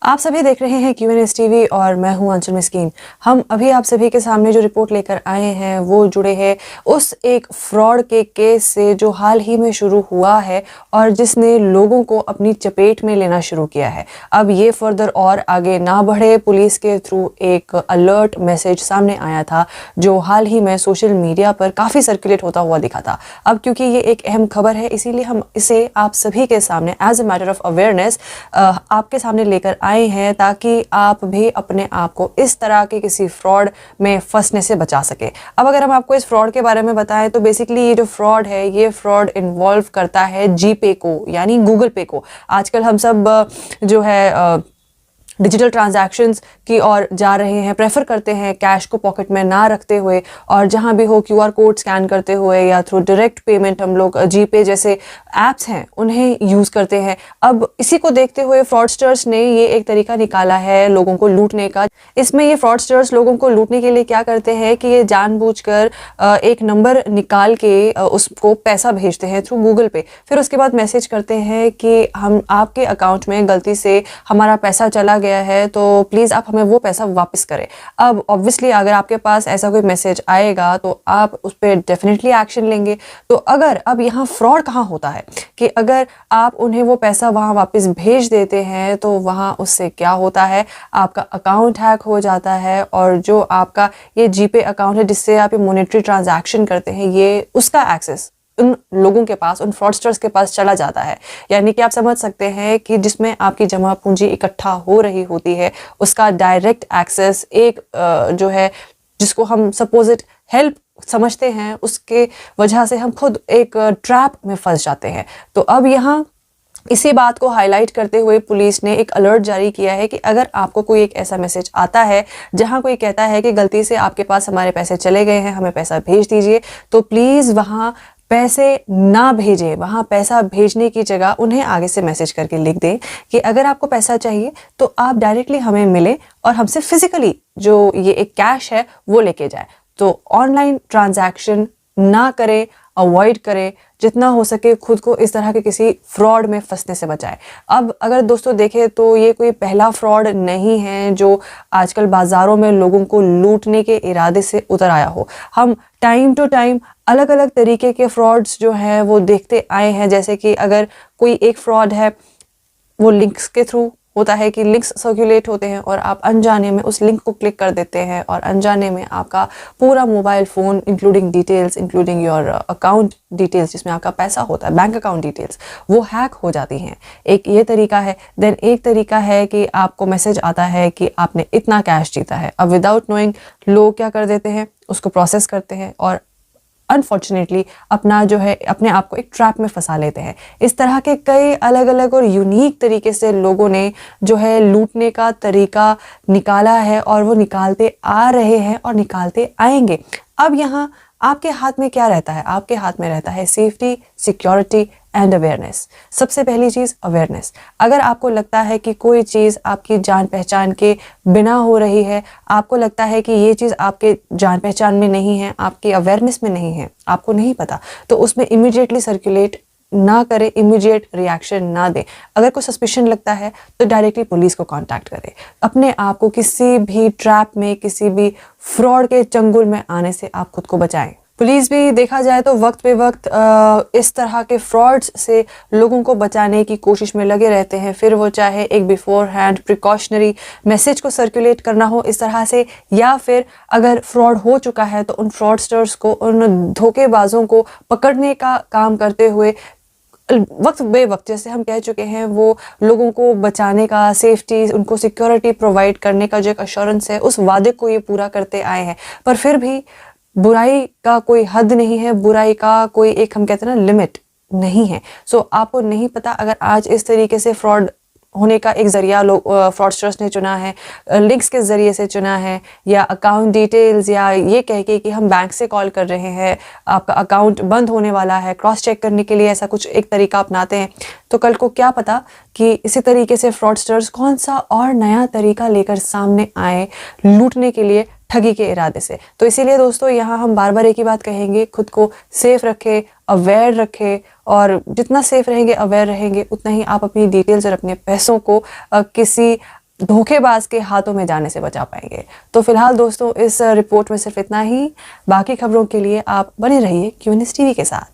आप सभी देख रहे हैं QNS टीवी और मैं हूं अंशुल मिस्कीन। हम अभी आप सभी के सामने जो रिपोर्ट लेकर आए हैं वो जुड़े हैं उस एक फ्रॉड के केस से जो हाल ही में शुरू हुआ है और जिसने लोगों को अपनी चपेट में लेना शुरू किया है। अब ये फर्दर और आगे ना बढ़े, पुलिस के थ्रू एक अलर्ट मैसेज सामने आया था जो हाल ही में सोशल मीडिया पर काफ़ी सर्कुलेट होता हुआ दिखा था। अब क्योंकि ये एक अहम खबर है इसीलिए हम इसे आप सभी के सामने as a matter of awareness आपके सामने लेकर आए हैं ताकि आप भी अपने आप को इस तरह के किसी फ्रॉड में फंसने से बचा सके। अब अगर हम आपको इस फ्रॉड के बारे में बताएं तो बेसिकली ये जो फ्रॉड है ये फ्रॉड इन्वॉल्व करता है जीपे को, यानी गूगल पे को। आजकल हम सब जो है डिजिटल ट्रांजैक्शंस की ओर जा रहे हैं, प्रेफर करते हैं कैश को पॉकेट में ना रखते हुए और जहां भी हो QR कोड स्कैन करते हुए या थ्रू डायरेक्ट पेमेंट हम लोग जीपे जैसे ऐप्स हैं उन्हें यूज़ करते हैं। अब इसी को देखते हुए फ्रॉडस्टर्स ने ये एक तरीका निकाला है लोगों को लूटने का। इसमें ये फ्रॉडस्टर्स लोगों को लूटने के लिए क्या करते हैं कि ये जानबूझकर एक नंबर निकाल के उसको पैसा भेजते हैं थ्रू गूगल पे। फिर उसके बाद मैसेज करते हैं कि हम आपके अकाउंट में गलती से हमारा पैसा चला गया है तो प्लीज़ आप हमें वो पैसा वापस करें। अब ऑब्वियसली अगर आपके पास ऐसा कोई मैसेज आएगा तो आप उस पर डेफिनेटली एक्शन लेंगे। तो अगर अब यहाँ फ्रॉड कहाँ होता है कि अगर आप उन्हें वो पैसा वहाँ वापस भेज देते हैं तो वहाँ उससे क्या होता है, आपका अकाउंट हैक हो जाता है और जो आपका ये जीपे अकाउंट है जिससे आप ये मॉनेटरी ट्रांजैक्शन करते हैं ये उसका एक्सेस उन लोगों के पास, उन फ्रॉडस्टर्स के पास चला जाता है। यानी कि आप समझ सकते हैं कि जिसमें आपकी जमा पूंजी इकट्ठा हो रही होती है उसका डायरेक्ट एक्सेस एक जो है जिसको हम सपोजिट हेल्प समझते हैं उसके वजह से हम खुद एक ट्रैप में फंस जाते हैं। तो अब यहाँ इसी बात को हाईलाइट करते हुए पुलिस ने एक अलर्ट जारी किया है कि अगर आपको कोई एक ऐसा मैसेज आता है जहां कोई कहता है कि गलती से आपके पास हमारे पैसे चले गए हैं, हमें पैसा भेज दीजिए, तो प्लीज़ वहां पैसे ना भेजें। वहाँ पैसा भेजने की जगह उन्हें आगे से मैसेज करके लिख दें कि अगर आपको पैसा चाहिए तो आप डायरेक्टली हमें मिलें और हमसे फिजिकली जो ये एक कैश है वो लेके जाए। तो ऑनलाइन ट्रांजैक्शन ना करें, अवॉइड करें, जितना हो सके खुद को इस तरह के किसी फ्रॉड में फंसने से बचाएं। अब अगर दोस्तों देखें तो ये कोई पहला फ्रॉड नहीं है जो आजकल बाज़ारों में लोगों को लूटने के इरादे से उतर आया हो। हम टाइम टू टाइम अलग अलग तरीके के फ्रॉड्स जो हैं वो देखते आए हैं। जैसे कि अगर कोई एक फ्रॉड है वो लिंक्स के थ्रू होता है कि लिंक्स सर्कुलेट होते हैं और आप अनजाने में उस लिंक को क्लिक कर देते हैं और अनजाने में आपका पूरा mobile phone including details, including your account details जिसमें आपका पैसा होता है, बैंक अकाउंट डिटेल्स, वो हैक हो जाती हैं। एक ये तरीका है। देन एक तरीका है कि आपको मैसेज आता है कि आपने इतना कैश जीता है। अब विदाउट नोइंग लोग क्या कर देते हैं, उसको प्रोसेस करते हैं और अनफॉर्चुनेटली अपना जो है अपने आप को एक ट्रैप में फंसा लेते हैं। इस तरह के कई अलग अलग और यूनिक तरीके से लोगों ने जो है लूटने का तरीका निकाला है और वो निकालते आ रहे हैं और निकालते आएंगे। अब यहाँ आपके हाथ में क्या रहता है? आपके हाथ में रहता है सेफ्टी, सिक्योरिटी एंड अवेयरनेस। सबसे पहली चीज़ अवेयरनेस। अगर आपको लगता है कि कोई चीज़ आपकी जान पहचान के बिना हो रही है, आपको लगता है कि ये चीज़ आपके जान पहचान में नहीं है, आपकी अवेयरनेस में नहीं है, आपको नहीं पता, तो उसमें इमीडिएटली सर्कुलेट ना करें, इमीडिएट रिएक्शन ना दें। अगर कोई सस्पिशन लगता है तो डायरेक्टली पुलिस को कांटेक्ट करें। अपने आप को किसी भी ट्रैप में, किसी भी फ्रॉड के चंगुल में आने से आप खुद को बचाएं। पुलिस भी देखा जाए तो वक्त पे वक्त इस तरह के फ्रॉड्स से लोगों को बचाने की कोशिश में लगे रहते हैं। फिर वो चाहे एक बिफोर हैंड प्रिकॉशनरी मैसेज को सर्कुलेट करना हो इस तरह से, या फिर अगर फ्रॉड हो चुका है तो उन फ्रॉडस्टर्स को, उन धोखेबाजों को पकड़ने का काम करते हुए वक्त बे वक्त, जैसे हम कह चुके हैं, वो लोगों को बचाने का, सेफ्टी, उनको सिक्योरिटी प्रोवाइड करने का जो एक अश्योरेंस है उस वादे को ये पूरा करते आए हैं। पर फिर भी बुराई का कोई हद नहीं है, बुराई का कोई एक हम कहते हैं ना लिमिट नहीं है। सो आपको नहीं पता अगर आज इस तरीके से फ्रॉड होने का एक ज़रिया लोग फ्रॉडस्टर्स ने चुना है, लिंक्स के ज़रिए से चुना है, या अकाउंट डिटेल्स, या ये कह के कि हम बैंक से कॉल कर रहे हैं, आपका अकाउंट बंद होने वाला है, क्रॉस चेक करने के लिए ऐसा कुछ एक तरीका अपनाते हैं, तो कल को क्या पता कि इसी तरीके से फ्रॉडस्टर्स कौन सा और नया तरीका लेकर सामने आए लूटने के लिए, ठगी के इरादे से। तो इसीलिए दोस्तों यहाँ हम बार बार एक ही बात कहेंगे, खुद को सेफ रखें, अवेयर रखें, और जितना सेफ रहेंगे, अवेयर रहेंगे, उतना ही आप अपनी डिटेल्स और अपने पैसों को किसी धोखेबाज के हाथों में जाने से बचा पाएंगे। तो फिलहाल दोस्तों इस रिपोर्ट में सिर्फ इतना ही। बाकी खबरों के लिए आप बने रहिए क्यूएनएस टीवी के साथ।